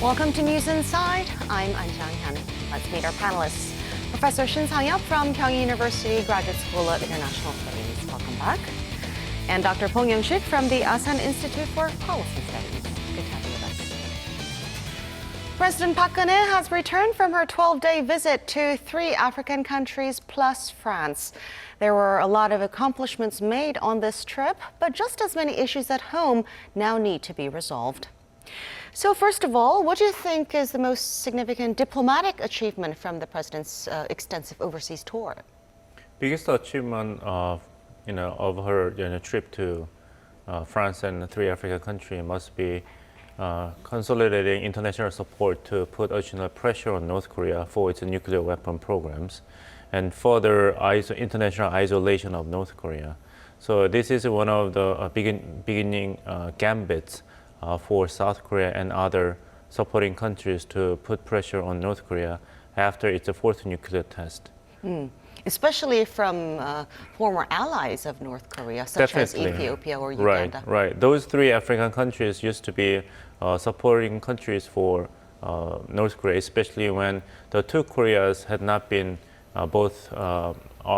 Welcome to News Inside. I'm An Jang-hyun. Let's meet our panelists. Professor Shin Sang-yup from Pyongyang University Graduate School of International Studies. Welcome back. And Dr. Pyongyang Shik from the Asan Institute for Policy Studies. Good to have you with us. President Park Geun-hye has returned from her 12-day visit to 3 African countries plus France. There were a lot of accomplishments made on this trip, but just as many issues at home now need to be resolved. So first of all, what do you think is the most significant diplomatic achievement from the president's extensive overseas tour? Biggest achievement of her trip to France and 3 African countries must be consolidating international support to put additional pressure on North Korea for its nuclear weapon programs and further international isolation of North Korea. So this is one of the beginning gambits for South Korea and other supporting countries to put pressure on North Korea after its 4th nuclear test. Especially from former allies of North Korea, such Definitely. as Ethiopia or Uganda. Right. Those 3 African countries used to be supporting countries for North Korea, especially when the 2 Koreas had not been both are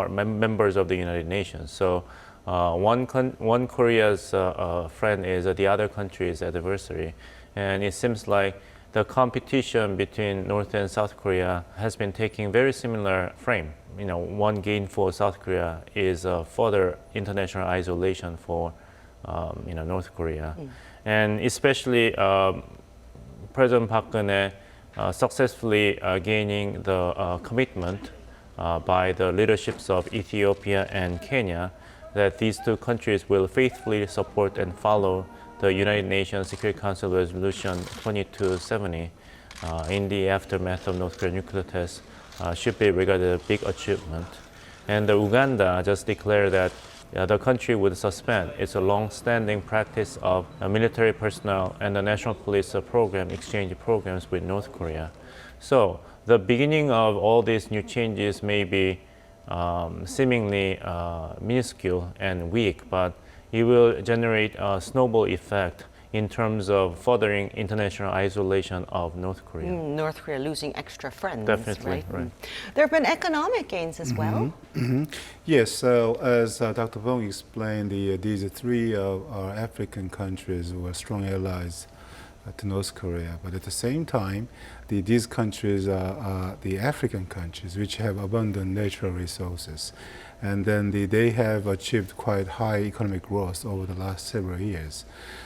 members of the United Nations. So one Korea's friend is the other country's adversary, and it seems like the competition between North and South Korea has been taking very similar frame. One gain for South Korea is further international isolation for North Korea, and especially President Park Geun-hye successfully gaining the commitment by the leaderships of Ethiopia and Kenya that these 2 countries will faithfully support and follow the United Nations Security Council Resolution 2270 in the aftermath of North Korean nuclear tests should be regarded as a big achievement. And Uganda just declared that the country would suspend its long-standing practice of military personnel and the national police program exchange programs with North Korea. So the beginning of all these new changes may be seemingly minuscule and weak, but it will generate a snowball effect in terms of furthering international isolation of North Korea. North Korea losing extra friends, Definitely, right? There have been economic gains as well. Yes, so as Dr. Bong explained, these 3 African countries were strong allies to North Korea, but at the same time, these countries are the African countries which have abundant natural resources, and then they have achieved quite high economic growth over the last several years.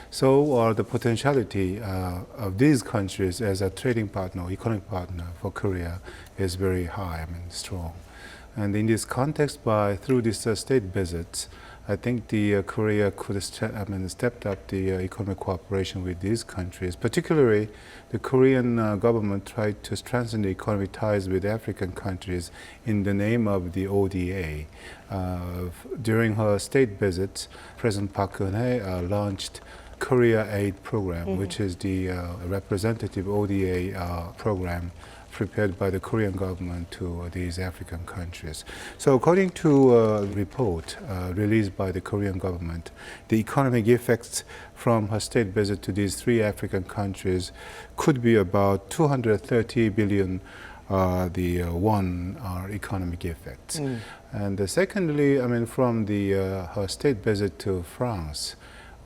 So the potentiality of these countries as a trading partner, economic partner for Korea is very high, strong. And in this context, through this state visits, I think Korea could stepped up the economic cooperation with these countries. Particularly, the Korean government tried to strengthen the economic ties with African countries in the name of the ODA. During her state visit, President Park Geun-hye launched Korea Aid Program, which is the representative ODA program prepared by the Korean government to these African countries. So according to a report released by the Korean government, the economic effects from her state visit to these 3 African countries could be about 230 billion economic effects. And secondly, from her state visit to France,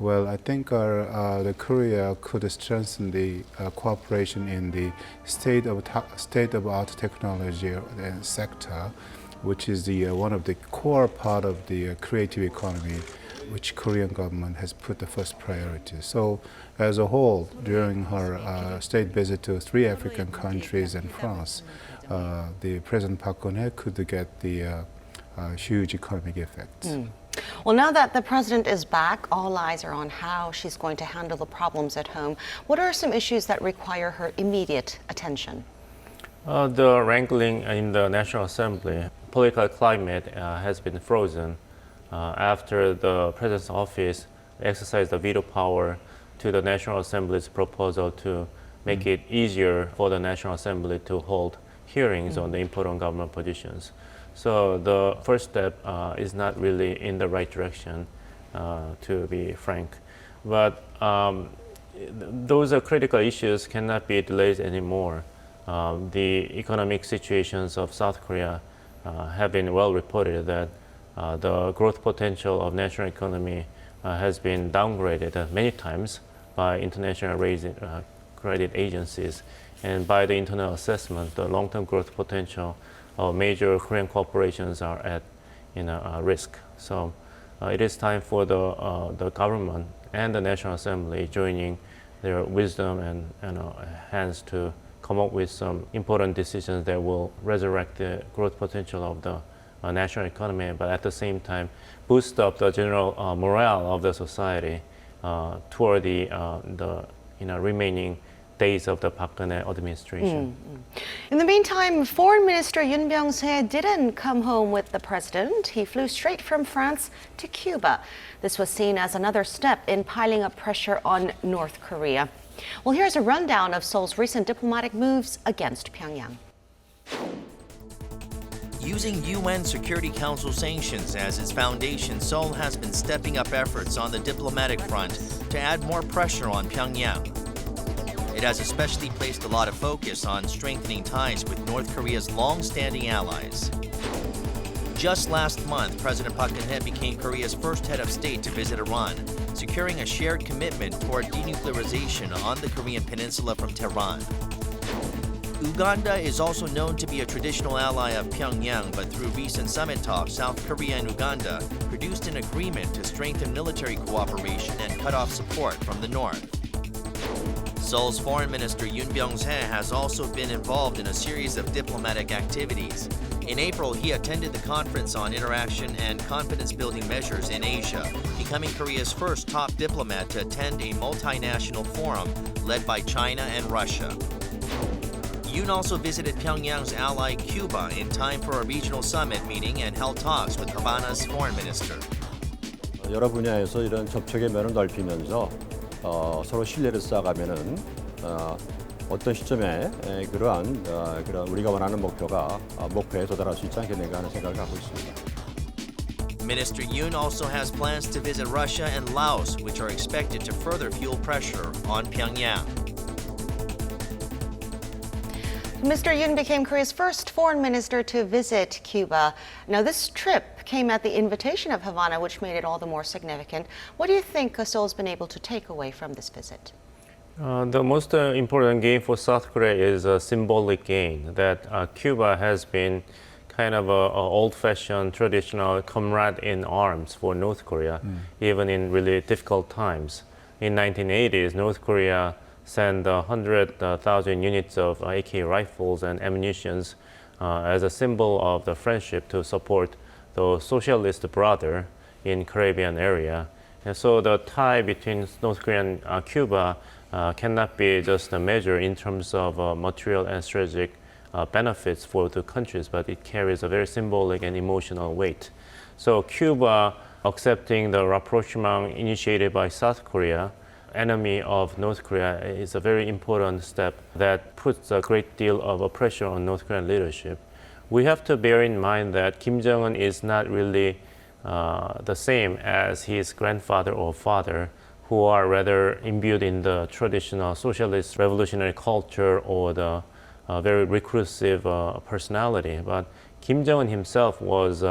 well, I think the Korea could strengthen the cooperation in the state-of-art technology sector, which is one of the core part of the creative economy, which Korean government has put the first priority. So, as a whole, during her state visit to 3 African countries and France, the President Park Geun-hye could get the huge economic effects. Well, now that the president is back, all eyes are on how she's going to handle the problems at home. What are some issues that require her immediate attention? The wrangling in the National Assembly, political climate has been frozen after the president's office exercised the veto power to the National Assembly's proposal to make it easier for the National Assembly to hold hearings on the important government positions. So the first step is not really in the right direction, to be frank. But those are critical issues cannot be delayed anymore. The economic situations of South Korea have been well reported that the growth potential of national economy has been downgraded many times by international credit agencies, and by the internal assessment, the long-term growth potential of major Korean corporations are at risk. So it is time for the government and the National Assembly joining their wisdom and hands to come up with some important decisions that will resurrect the growth potential of the national economy, but at the same time boost up the general morale of the society toward the remaining days of the Park Geun-hye administration. In the meantime, Foreign Minister Yoon Byung-se didn't come home with the president. He flew straight from France to Cuba. This was seen as another step in piling up pressure on North Korea. Well, here's a rundown of Seoul's recent diplomatic moves against Pyongyang. Using UN Security Council sanctions as its foundation, Seoul has been stepping up efforts on the diplomatic front to add more pressure on Pyongyang. It has especially placed a lot of focus on strengthening ties with North Korea's long-standing allies. Just last month, President Park Geun-hye became Korea's first head of state to visit Iran, securing a shared commitment toward denuclearization on the Korean peninsula from Tehran. Uganda is also known to be a traditional ally of Pyongyang, but through recent summit talks, South Korea and Uganda produced an agreement to strengthen military cooperation and cut off support from the north. Seoul's Foreign Minister Yoon Byung-se has also been involved in a series of diplomatic activities. In April, he attended the Conference on Interaction and Confidence-Building Measures in Asia, becoming Korea's first top diplomat to attend a multinational forum led by China and Russia. Yoon also visited Pyongyang's ally Cuba in time for a regional summit meeting and held talks with Havana's foreign minister. 여러 분야에서 이런 접촉의 면을 넓히면서 서로 신뢰를 쌓아가면은 어떤 시점에 그러한 우리가 원하는 목표에 도달할 수 있지 않겠는가 하는 생각을 갖고 있습니다. Minister Yoon also has plans to visit Russia and Laos, which are expected to further fuel pressure on Pyongyang. Mr. Yoon became Korea's first foreign minister to visit Cuba. Now, this trip came at the invitation of Havana, which made it all the more significant. What do you think Seoul's been able to take away from this visit? The most important gain for South Korea is a symbolic gain, that Cuba has been kind of an old-fashioned traditional comrade in arms for North Korea, even in really difficult times. In 1980s, North Korea sent 100,000 units of AK rifles and ammunitions as a symbol of the friendship to support the socialist brother in Caribbean area. And so the tie between North Korea and Cuba cannot be just a measure in terms of material and strategic benefits for the countries, but it carries a very symbolic and emotional weight. So Cuba accepting the rapprochement initiated by South Korea, enemy of North Korea, is a very important step that puts a great deal of pressure on North Korean leadership. We have to bear in mind that Kim Jong-un is not really the same as his grandfather or father, who are rather imbued in the traditional socialist revolutionary culture or the very reclusive personality. But Kim Jong-un himself was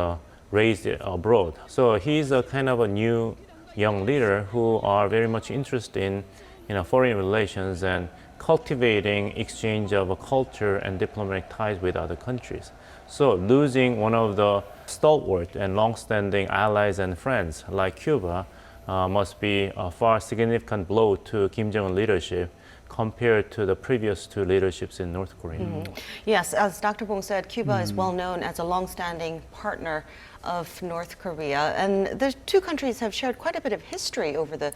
raised abroad. So he's a kind of a new young leader who are very much interested in foreign relations and cultivating exchange of a culture and diplomatic ties with other countries. So losing one of the stalwart and long-standing allies and friends like Cuba must be a far significant blow to Kim Jong-un leadership compared to the previous two leaderships in North Korea. Yes, as Dr. Bong said, Cuba is well known as a long-standing partner of North Korea, and the two countries have shared quite a bit of history over the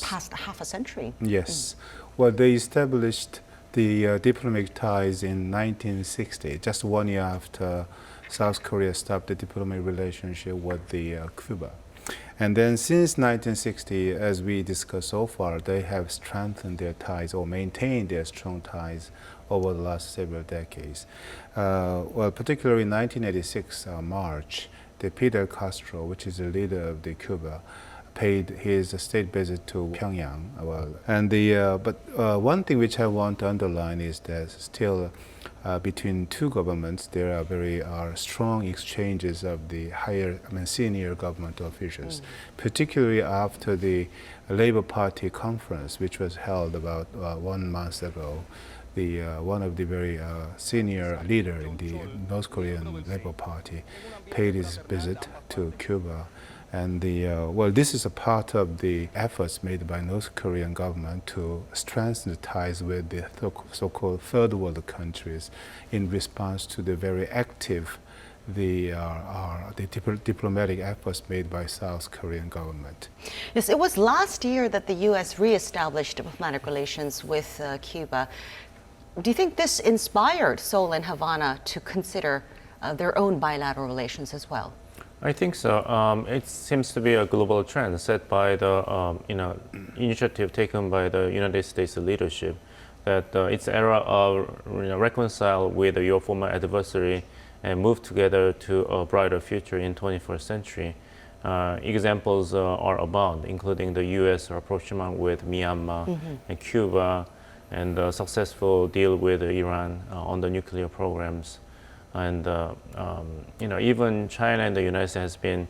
past half a century. Yes. Well, they established the diplomatic ties in 1960, just 1 year after South Korea stopped the diplomatic relationship with Cuba. And then since 1960, as we discussed so far, they have strengthened their ties or maintained their strong ties over the last several decades. Well, particularly in 1986 March, Fidel Castro, which is the leader of Cuba, paid his state visit to Pyongyang. But one thing which I want to underline is that still between two governments there are very strong exchanges of the senior government officials, particularly after the Labour Party conference, which was held about 1 month ago. One of the very senior leader in the North Korean Labour Party paid his visit to Cuba. And this is a part of the efforts made by North Korean government to strengthen the ties with the so-called third world countries in response to the very active diplomatic efforts made by South Korean government. Yes, it was last year that the U.S. reestablished diplomatic relations with Cuba. Do you think this inspired Seoul and Havana to consider their own bilateral relations as well? I think so. It seems to be a global trend set by the initiative taken by the United States leadership that it's era of reconcile with your former adversary and move together to a brighter future in 21st century. Examples are abound, including the U.S. rapprochement with Myanmar and Cuba, and a successful deal with Iran on the nuclear programs. And even China and the United States has been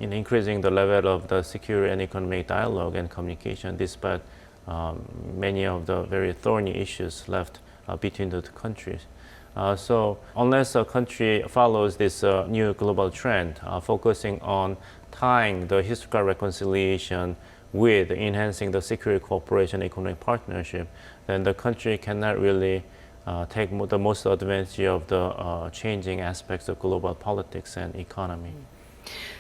increasing the level of the security and economic dialogue and communication despite many of the very thorny issues left between the two countries. So unless a country follows this new global trend, focusing on tying the historical reconciliation with enhancing the security cooperation and economic partnership, then the country cannot really take the most advantage of the changing aspects of global politics and economy.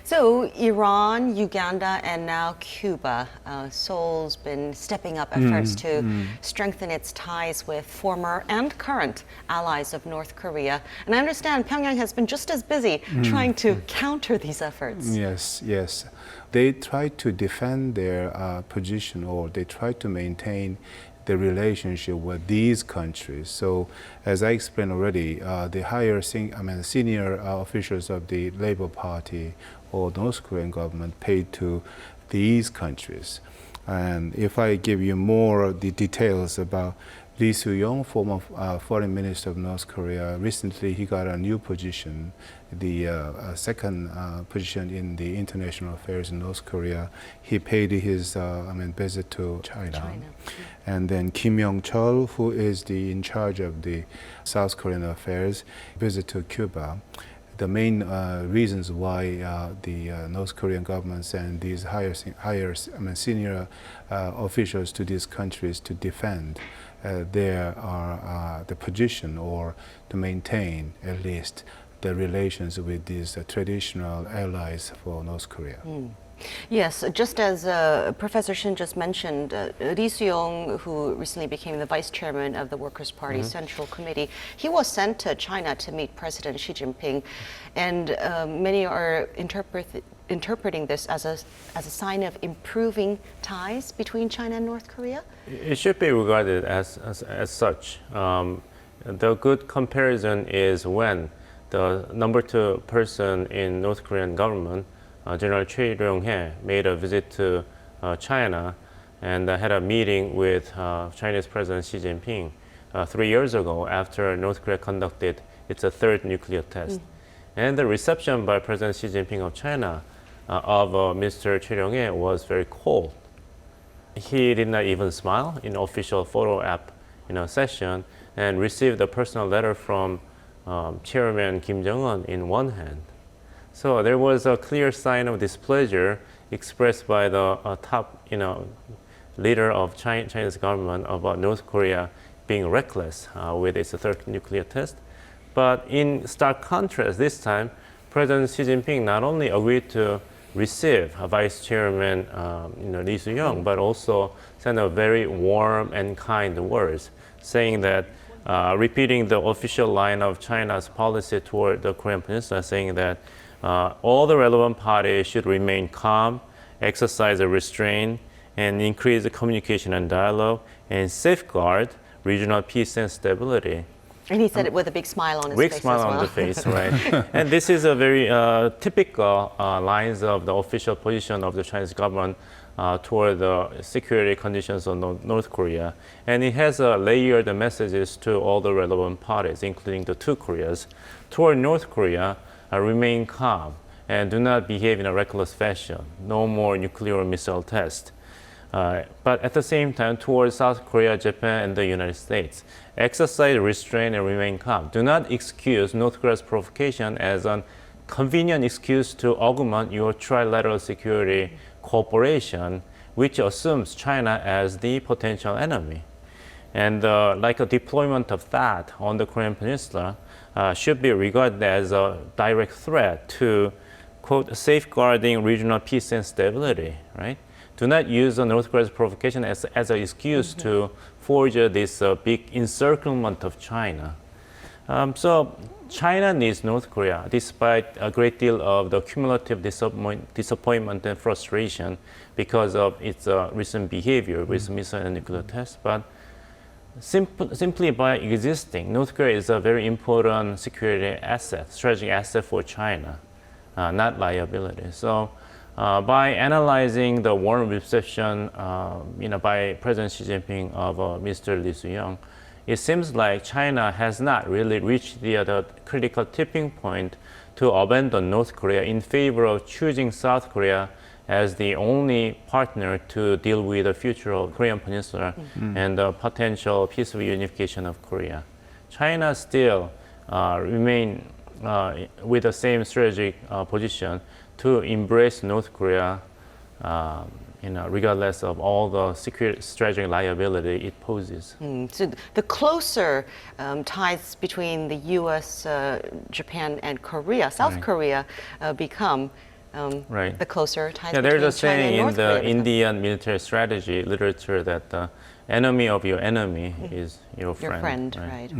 So Iran, Uganda, and now Cuba. Seoul's been stepping up efforts to strengthen its ties with former and current allies of North Korea. And I understand Pyongyang has been just as busy trying to counter these efforts. Yes. They try to defend their position, or they try to maintain the relationship with these countries. So, as I explained already, the senior officials of the Labour Party or North Korean government paid to these countries. And if I give you more of the details about Lee Soo-young, former foreign minister of North Korea, recently he got a new position, the second position in the international affairs in North Korea. He paid his visit to China. And then Kim Yong-chol, who is in charge of the South Korean affairs, visit to Cuba. The main reasons why the North Korean government sent these senior officials to these countries to defend the position, or to maintain at least the relations with these traditional allies for North Korea. Yes, just as Professor Shin just mentioned, Lee Soo-young, who recently became the vice chairman of the Workers' Party Central Committee, he was sent to China to meet President Xi Jinping, and many are interpreting this as a sign of improving ties between China and North Korea? It should be regarded as such. The good comparison is when the number 2 person in North Korean government, General Choi Ryong-hae, made a visit to China and had a meeting with Chinese President Xi Jinping 3 years ago after North Korea conducted its third nuclear test. And the reception by President Xi Jinping of China of Mr. Choi Ryong-hae was very cold. He did not even smile in official photo app session, and received a personal letter from Chairman Kim Jong-un in one hand. So there was a clear sign of displeasure expressed by the top, leader of Chinese government about North Korea being reckless with its third nuclear test. But in stark contrast, this time, President Xi Jinping not only agreed to receive Vice Chairman Lee Soo-young, but also sent a very warm and kind words, saying that, repeating the official line of China's policy toward the Korean Peninsula, saying that all the relevant parties should remain calm, exercise restraint, and increase the communication and dialogue, and safeguard regional peace and stability. And he said it with a big smile on his Big face smile as well. on the face, right? And this is a very typical lines of the official position of the Chinese government toward the security conditions of North Korea. And it has layered messages to all the relevant parties, including the two Koreas. Toward North Korea, remain calm and do not behave in a reckless fashion. No more nuclear missile tests. But at the same time, towards South Korea, Japan, and the United States, exercise restraint and remain calm. Do not excuse North Korea's provocation as a convenient excuse to augment your trilateral security cooperation, which assumes China as the potential enemy. And like a deployment of that on the Korean Peninsula should be regarded as a direct threat to, quote, safeguarding regional peace and stability, right? Do not use North Korea's provocation as an excuse to forge this big encirclement of China. So China needs North Korea, despite a great deal of the cumulative disappointment and frustration because of its recent behavior with missile and nuclear tests. But simply by existing, North Korea is a very important security asset, strategic asset for China, not liability. So by analyzing the warm reception by President Xi Jinping of Mr. Lee Soo-young, it seems like China has not really reached the critical tipping point to abandon North Korea in favor of choosing South Korea as the only partner to deal with the future of Korean Peninsula and the potential peaceful unification of Korea. China still remain with the same strategic position to embrace North Korea, regardless of all the security strategic liability it poses. So the closer ties between the U.S., Japan, and Korea, South Korea, become the closer ties between there's a China and saying in North the Korea. Indian military strategy literature that the enemy of your enemy is your friend. Your friend, right.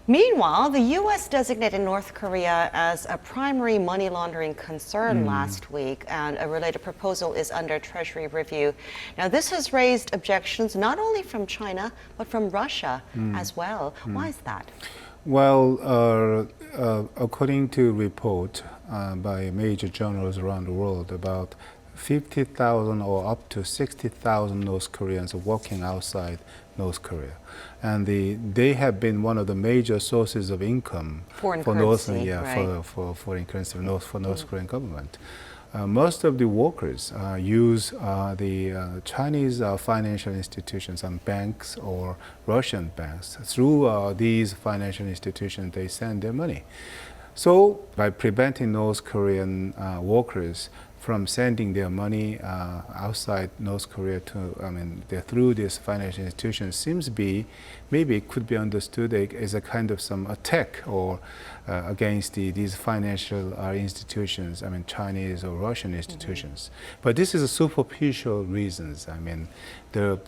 Meanwhile, the U.S. designated North Korea as a primary money laundering concern last week, and a related proposal is under Treasury review. Now, this has raised objections not only from China, but from Russia as well. Why is that? Well, according to report by major journals around the world, about 50,000 or up to 60,000 North Koreans are working outside North Korea. And they have been one of the major sources of income Foreign for currency, for foreign currency for North Korean government. Most of the workers use the Chinese financial institutions and banks or Russian banks. Through these financial institutions, they send their money. So by preventing North Korean workers from sending their money outside North Korea through this financial institution seems to be, maybe it could be understood as a kind of some attack or against these financial institutions, Chinese or Russian institutions. But this is a superficial reasons. The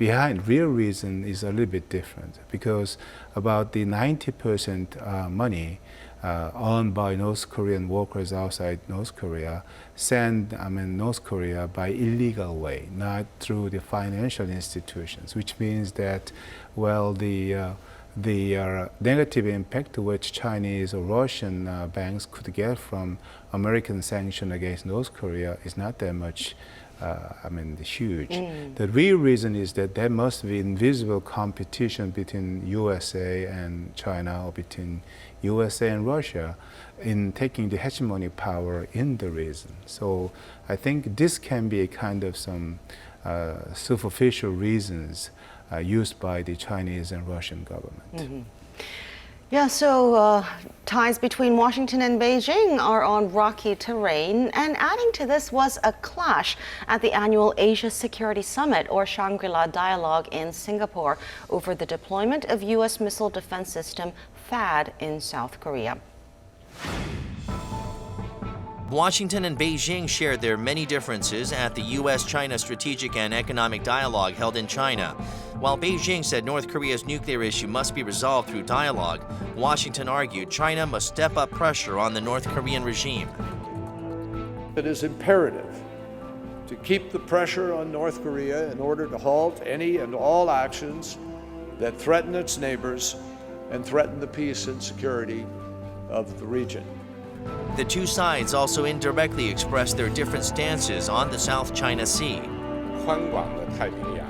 real reason is a little bit different, because about the 90% money owned by North Korean workers outside North Korea send North Korea by illegal way, not through the financial institutions, which means that, well, the negative impact which Chinese or Russian banks could get from American sanction against North Korea is not that much huge. The real reason is that there must be invisible competition between USA and China, or between USA and Russia, in taking the hegemony power in the region. So I think this can be a kind of some superficial reasons used by the Chinese and Russian government. Yeah, so ties between Washington and Beijing are on rocky terrain, and adding to this was a clash at the annual Asia Security Summit, or Shangri-La Dialogue, in Singapore over the deployment of U.S. missile defense system THAAD in South Korea. Washington and Beijing shared their many differences at the U.S. China Strategic and Economic Dialogue held in China. While Beijing said North Korea's nuclear issue must be resolved through dialogue, Washington argued China must step up pressure on the North Korean regime. It is imperative to keep the pressure on North Korea in order to halt any and all actions that threaten its neighbors and threaten the peace and security of the region. The two sides also indirectly expressed their different stances on the South China Sea. 宽广的太平洋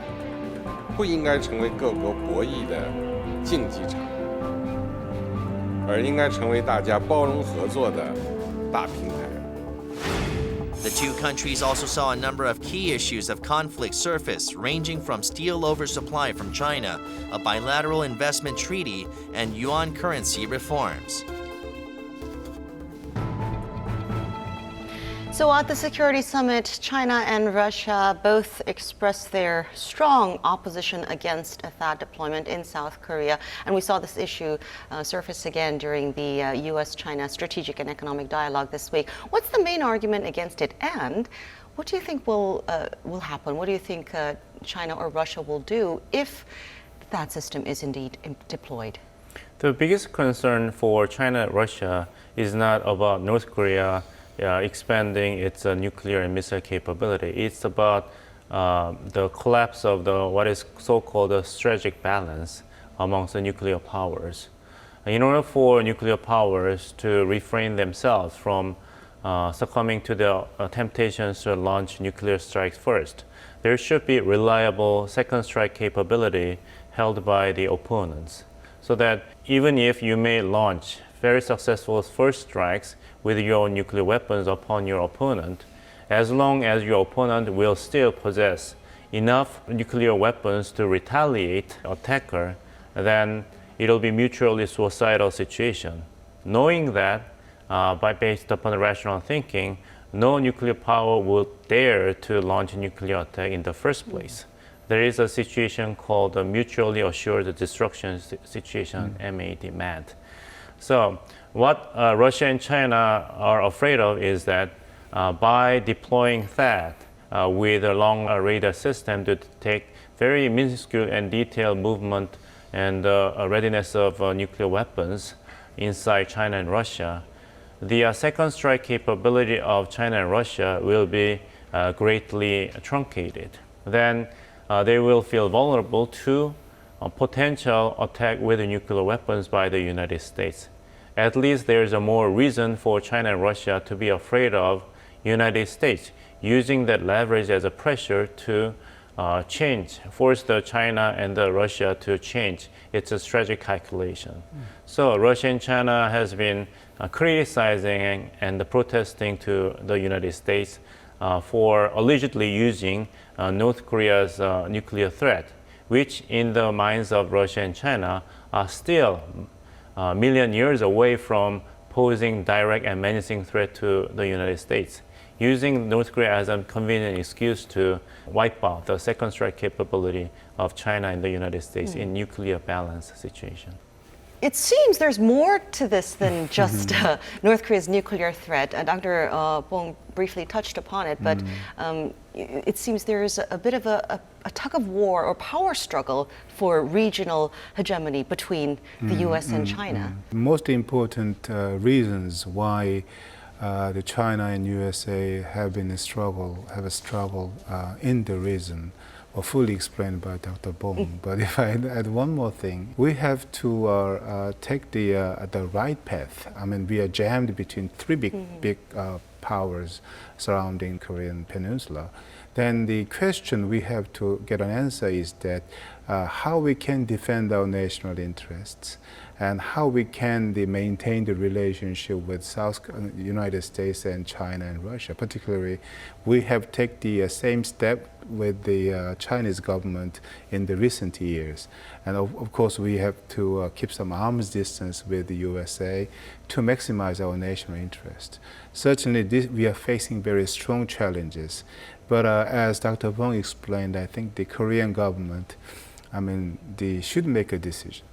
不应该成为各国博弈的竞技场，而应该成为大家包容合作的大平台。 The two countries also saw a number of key issues of conflict surface, ranging from steel oversupply from China, a bilateral investment treaty, and yuan currency reforms. So at the Security Summit, China and Russia both expressed their strong opposition against a THAAD deployment in South Korea. And we saw this issue surface again during the U.S. China Strategic and Economic Dialogue this week. What's the main argument against it? And what do you think will happen? What do you think China or Russia will do if the THAAD system is indeed deployed? The biggest concern for China and Russia is not about North Korea expanding its nuclear and missile capability. It's about the collapse of what is so-called the strategic balance amongst the nuclear powers. In order for nuclear powers to refrain themselves from succumbing to the temptations to launch nuclear strikes first, there should be reliable second strike capability held by the opponents, so that even if you may launch very successful first strikes with your nuclear weapons upon your opponent, as long as your opponent will still possess enough nuclear weapons to retaliate attacker, then it'll be mutually suicidal situation. Knowing that, based upon the rational thinking, no nuclear power will dare to launch a nuclear attack in the first place. There is a situation called the mutually assured destruction situation, MAD. So what Russia and China are afraid of is that by deploying THAAD with a long radar system to detect very minuscule and detailed movement and readiness of nuclear weapons inside China and Russia, the second strike capability of China and Russia will be greatly truncated. Then they will feel vulnerable to a potential attack with nuclear weapons by the United States. At least there's a more reason for China and Russia to be afraid of United States, using that leverage as a pressure to force the China and the Russia to change its strategic calculation. So Russia and China has been criticizing and protesting to the United States for allegedly using North Korea's nuclear threat, which in the minds of Russia and China are still a million years away from posing direct and menacing threat to the United States, using North Korea as a convenient excuse to wipe out the second strike capability of China and the United States in nuclear balance situation. It seems there's more to this than just North Korea's nuclear threat. Dr. Bong briefly touched upon it, but it seems there's a bit of a tug-of-war or power struggle for regional hegemony between the U.S. and China. Most important reasons why the China and USA have a struggle in the region are fully explained by Dr. Bong. But if I add one more thing, we have to take the right path. I mean, we are jammed between three big powers surrounding Korean Peninsula. Then the question we have to get an answer is that how we can defend our national interests and how we can maintain the relationship with United States and China and Russia. Particularly, we have taken the same step with the Chinese government in the recent years. And of course, we have to keep some arm's distance with the USA to maximize our national interest. Certainly, we are facing very strong challenges. But as Dr. Bong explained, I think the Korean government, they should make a decision.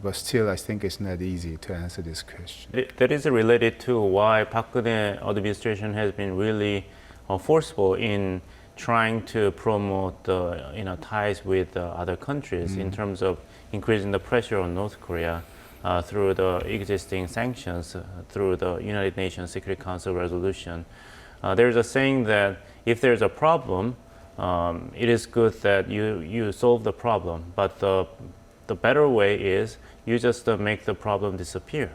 But still, I think it's not easy to answer this question. That is related to why Park Geun-hye administration has been really forceful in trying to promote ties with other countries in terms of increasing the pressure on North Korea through the existing sanctions, through the United Nations Security Council resolution. There's a saying that if there's a problem, it is good that you solve the problem, but the the better way is you just make the problem disappear.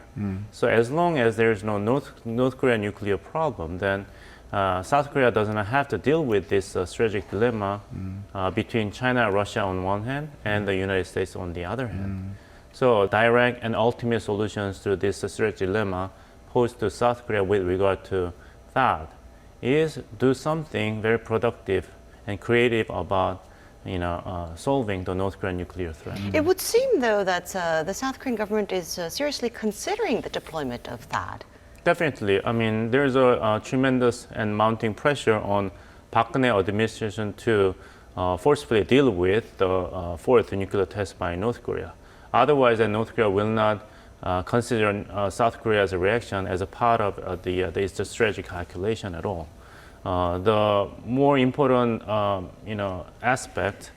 So as long as there's no North Korea nuclear problem, then South Korea doesn't have to deal with this strategic dilemma between China and Russia on one hand and the United States on the other hand. So direct and ultimate solutions to this strategic dilemma posed to South Korea with regard to THAAD is do something very productive and creative about solving the North Korean nuclear threat. It would seem, though, that the South Korean government is seriously considering the deployment of THAAD. Definitely. I mean, there's a tremendous and mounting pressure on Park Geun-hye administration to forcefully deal with the fourth nuclear test by North Korea. Otherwise, North Korea will not consider South Korea's reaction as a part of the strategic calculation at all. The more important aspect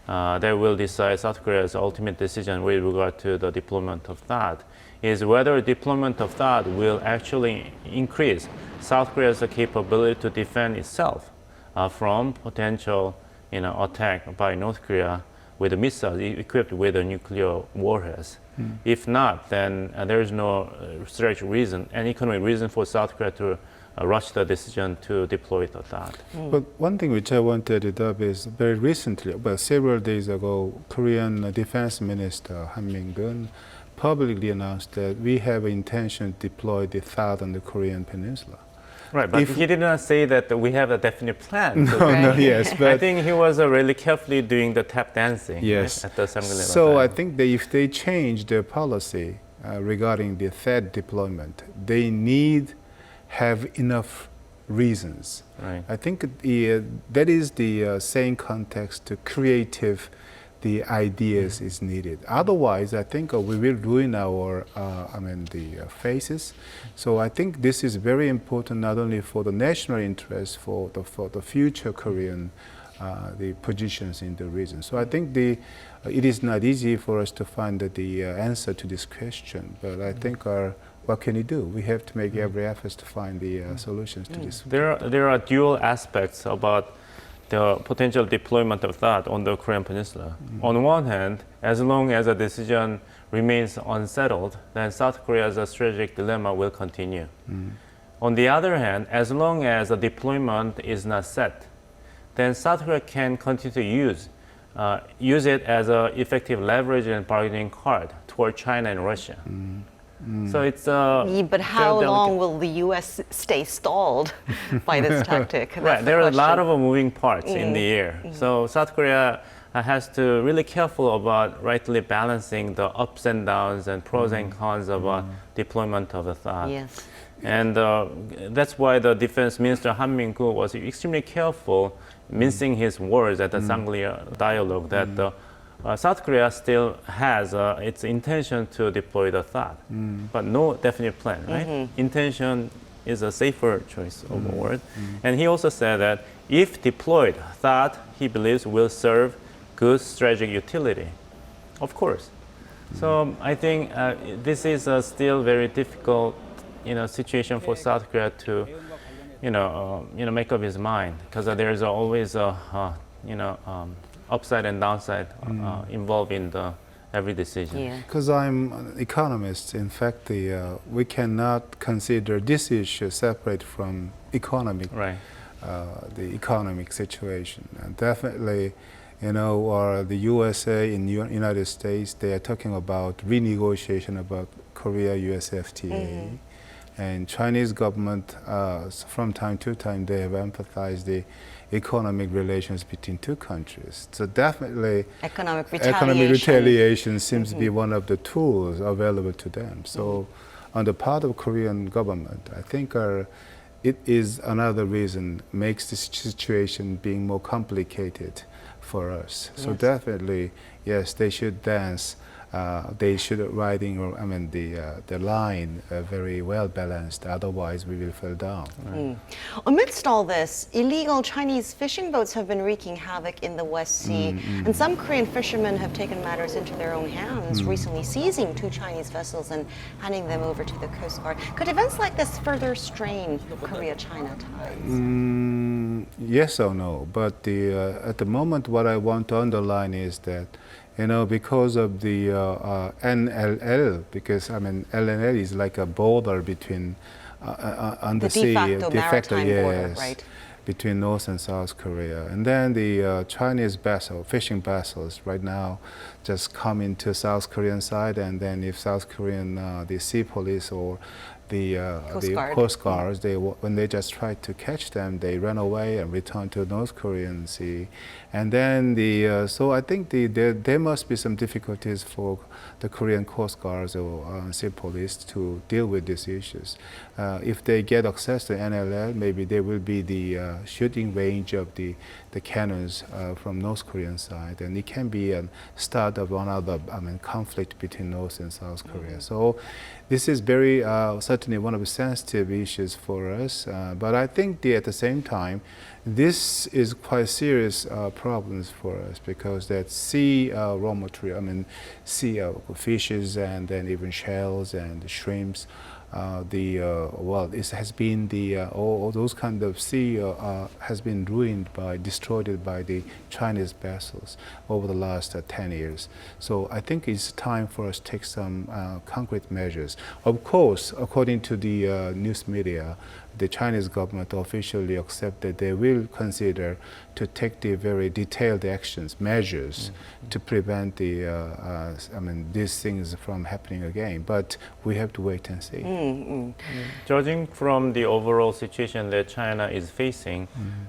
that will decide South Korea's ultimate decision with regard to the deployment of THAAD is whether deployment of THAAD will actually increase South Korea's capability to defend itself from potential attack by North Korea with missiles equipped with a nuclear warheads. If not, then there is no strategic reason and economic reason for South Korea to rush the decision to deploy the THAAD. But one thing which I want to add up is very recently, about several days ago, Korean Defense Minister Han Min-gun publicly announced that we have an intention to deploy the THAAD on the Korean Peninsula. Right, but he did not say that we have a definite plan. No, yes, but I think he was really carefully doing the tap dancing yes. at the Shangri-La. So I think that if they change their policy regarding the THAAD deployment, they need have enough reasons. Right. I think that is the same context to creative the ideas is needed. Otherwise, I think we will ruin our the phases. So I think this is very important not only for the national interest, for the future Korean the positions in the region. So I think it is not easy for us to find the answer to this question. But I think what can you do? We have to make every effort to find the solutions to this. There are dual aspects about the potential deployment of THAAD on the Korean Peninsula. On one hand, as long as a decision remains unsettled, then South Korea's strategic dilemma will continue. On the other hand, as long as the deployment is not set, then South Korea can continue to use it as an effective leverage and bargaining card toward China and Russia. So it's but how long will the U.S. stay stalled by this tactic? Right, there are a lot of moving parts in the air. So South Korea has to really careful about rightly balancing the ups and downs and pros and cons of deployment of the THAAD. Yes. And that's why the defense minister Han Min-gu was extremely careful mincing his words at the Shangri-La dialogue that South Korea still has its intention to deploy the THAAD, but no definite plan, right? Intention is a safer choice of a word. And he also said that if deployed, THAAD, he believes, will serve good strategic utility. Of course. So I think this is a still very difficult situation for South Korea to make up his mind, because there's always upside and downside involved in every decision. Because I'm an economist, in fact, we cannot consider this issue separate from economic, the economic situation. And definitely, the USA in United States, they are talking about renegotiation about Korea-US FTA. And Chinese government, from time to time, they have emphasized the economic relations between two countries. So definitely economic retaliation seems to be one of the tools available to them. So on the part of Korean government, I think it is another reason makes this situation being more complicated for us. So definitely, yes, they should dance. They should riding the line very well balanced. Otherwise, we will fall down. Amidst all this, illegal Chinese fishing boats have been wreaking havoc in the West Sea, and some Korean fishermen have taken matters into their own hands, recently seizing 2 Chinese vessels and handing them over to the Coast Guard. Could events like this further strain Korea-China ties? Yes or no, but at the moment, what I want to underline is that because of the NLL, because I mean LNL is like a border between on the sea, de facto maritime border, right? Between North and South Korea. And then the Chinese fishing vessels right now just come into South Korean side, and then if South Korean, the sea police or the Coast Guards, when they just try to catch them, they run away and return to North Korean Sea. And then so I think there must be some difficulties for the Korean Coast Guards or sea police to deal with these issues. If they get access to NLL, maybe there will be the shooting range of the cannons from North Korean side, and it can be a start of another conflict between North and South Korea. So this is very certainly one of the sensitive issues for us, but I think at the same time, this is quite serious problems for us, because that sea raw material, sea fishes and then even shells and shrimps, it has been all those kind of sea has been destroyed by the Chinese vessels over the last 10 years. So I think it's time for us to take some concrete measures. Of course, according to the news media, the Chinese government officially accepted they will consider to take the very detailed measures to prevent these things from happening again. But we have to wait and see. Judging from the overall situation that China is facing,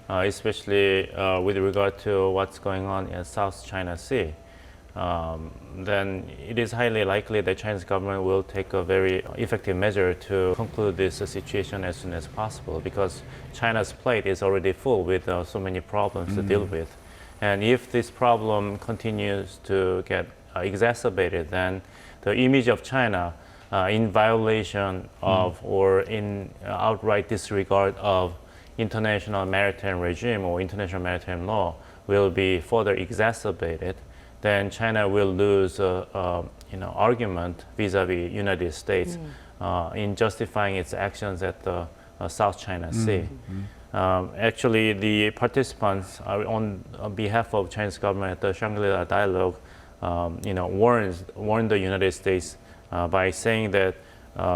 especially with regard to what's going on in South China Sea, then it is highly likely that Chinese government will take a very effective measure to conclude this situation as soon as possible, because China's plate is already full with so many problems to deal with. And if this problem continues to get exacerbated, then the image of China in violation of or in outright disregard of international maritime regime or international maritime law will be further exacerbated. Then China will lose argument vis-a-vis United States in justifying its actions at the South China Sea. Actually, the participants on behalf of Chinese government at the Shangri-La Dialogue, warned the United States by saying that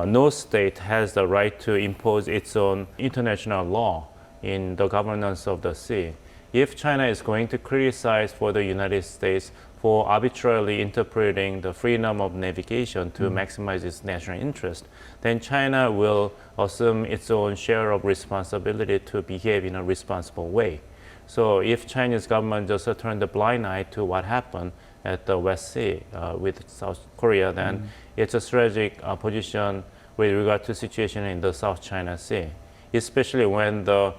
no state has the right to impose its own international law in the governance of the sea. If China is going to criticize for the United States for arbitrarily interpreting the freedom of navigation to maximize its national interest, then China will assume its own share of responsibility to behave in a responsible way. So if Chinese government just turned a blind eye to what happened at the West Sea with South Korea, then it's a strategic position with regard to situation in the South China Sea, especially when the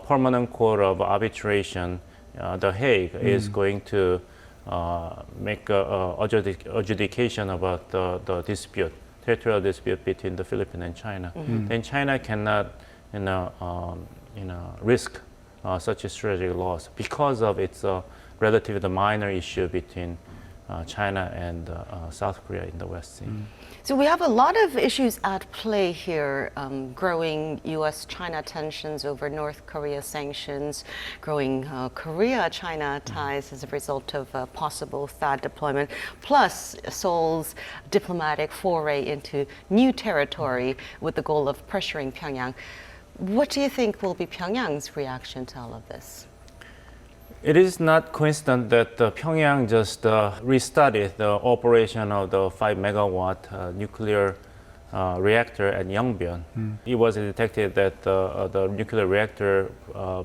Permanent Court of Arbitration, The Hague, is going to make adjudication about the dispute, territorial dispute between the Philippines and China. Then China cannot, risk such a strategic loss because of its relatively minor issue between China and South Korea in the West Sea. So we have a lot of issues at play here, growing U.S. China tensions over North Korea sanctions, growing Korea-China ties as a result of possible THAAD deployment, plus Seoul's diplomatic foray into new territory with the goal of pressuring Pyongyang. What do you think will be Pyongyang's reaction to all of this? It is not coincident that Pyongyang just restarted the operation of the 5-megawatt nuclear reactor at Yongbyon. It was detected that the nuclear reactor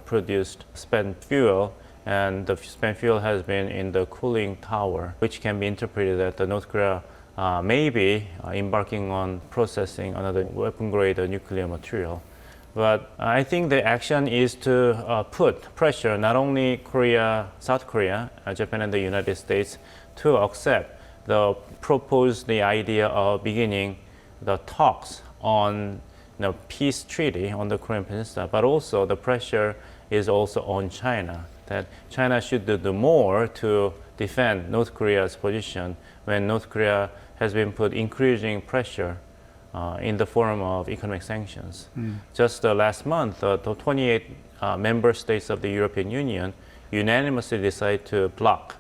produced spent fuel, and the spent fuel has been in the cooling tower, which can be interpreted that the North Korea may be embarking on processing another weapon-grade nuclear material. But I think the action is to put pressure not only Korea, South Korea, Japan, and the United States to accept the idea of beginning the talks on peace treaty on the Korean Peninsula. But also the pressure is also on China, that China should do more to defend North Korea's position when North Korea has been put increasing pressure in the form of economic sanctions. Just last month, the 28 member states of the European Union unanimously decided to block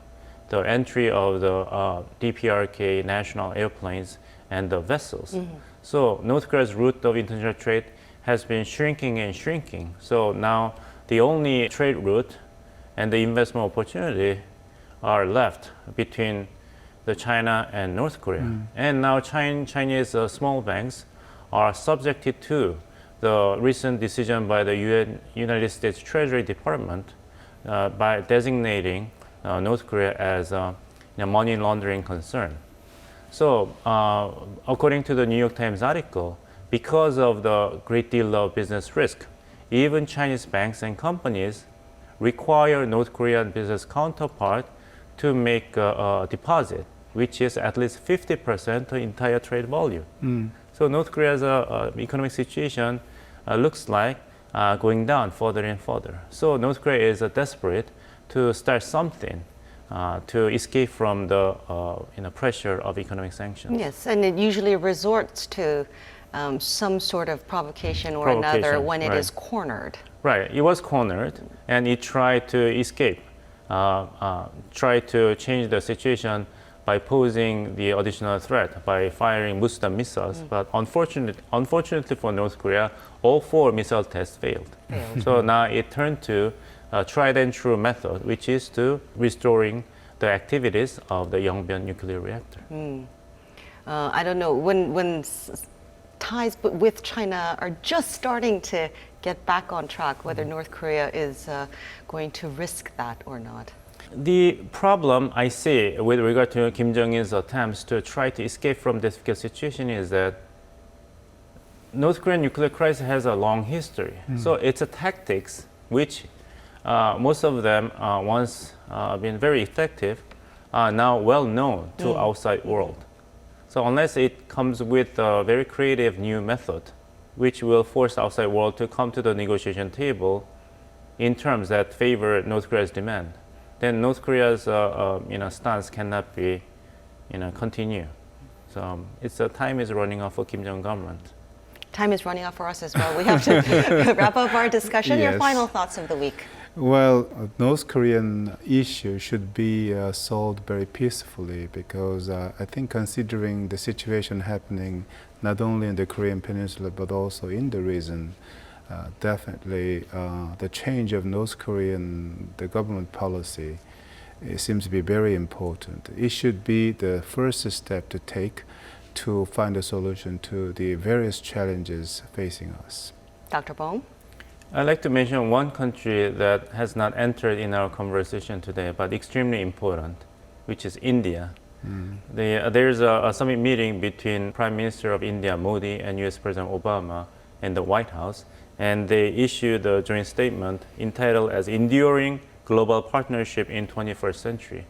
the entry of the DPRK national airplanes and the vessels. So North Korea's route of international trade has been shrinking and shrinking. So now the only trade route and the investment opportunity are left between the China and North Korea. And now Chinese small banks are subjected to the recent decision by the United States Treasury Department by designating North Korea as a money laundering concern. So according to the New York Times article, because of the great deal of business risk, even Chinese banks and companies require North Korean business counterpart to make a deposit, which is at least 50% of the entire trade volume. So North Korea's economic situation looks like going down further and further. So North Korea is desperate to start something to escape from the pressure of economic sanctions. Yes, and it usually resorts to some sort of provocation or another when it is cornered. Right, it was cornered and it tried to escape, tried to change the situation by posing the additional threat by firing Muslim missiles. But unfortunately for North Korea, all 4 missile tests failed. So now it turned to a tried and true method, which is to restoring the activities of the Yongbyon nuclear reactor. I don't know, when ties with China are just starting to get back on track, whether North Korea is going to risk that or not. The problem I see with regard to Kim Jong-un's attempts to try to escape from this difficult situation is that North Korean nuclear crisis has a long history. So it's a tactics which most of them once been very effective are now well known to outside world. So unless it comes with a very creative new method which will force outside world to come to the negotiation table in terms that favor North Korea's demand, then North Korea's stance cannot be continue. So it's time is running out for Kim Jong government. Time is running out for us as well. We have to wrap up our discussion. Your Yes. final thoughts of the week. Well, North Korean issue should be solved very peacefully because I think considering the situation happening not only in the Korean Peninsula but also in the region, definitely the change of North Korean the government policy it seems to be very important. It should be the first step to take to find a solution to the various challenges facing us. Dr. Bohm? I'd like to mention one country that has not entered in our conversation today, but extremely important, which is India. There's a summit meeting between Prime Minister of India, Modi, and U.S. President Obama in the White House, and they issued a joint statement entitled as Enduring Global Partnership in 21st Century.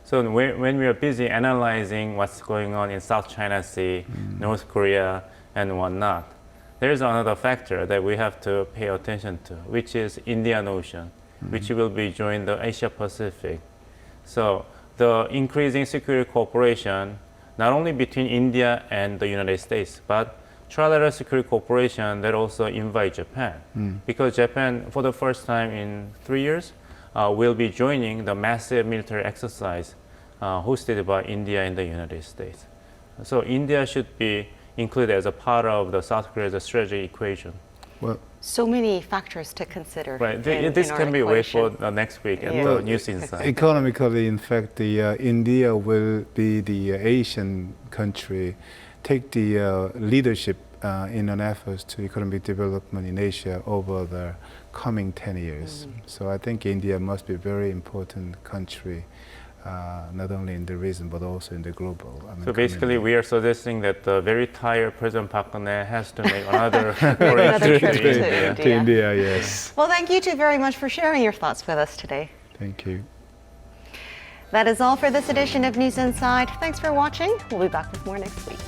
So when we are busy analyzing what's going on in South China Sea, North Korea, and whatnot, there's another factor that we have to pay attention to, which is Indian Ocean, which will be joined the Asia Pacific. So the increasing security cooperation, not only between India and the United States, but trilateral security cooperation that also invite Japan. Because Japan, for the first time in 3 years, will be joining the massive military exercise hosted by India and the United States. So India should be included as a part of the South Korea's strategy equation. Well, so many factors to consider. Right. In this our can be wait for equation. next week at Yeah. the News Insight. economically, in fact, India will be the Asian country, take the leadership in an effort to economic development in Asia over the coming 10 years. So I think India must be a very important country, not only in the region but also in the global. So basically, we are suggesting that the very tired President Park Geun-hye has to make another another trip to to India. to India, yes. Well, thank you two very much for sharing your thoughts with us today. Thank you. That is all for this edition of News Inside. Thanks for watching. We'll be back with more next week.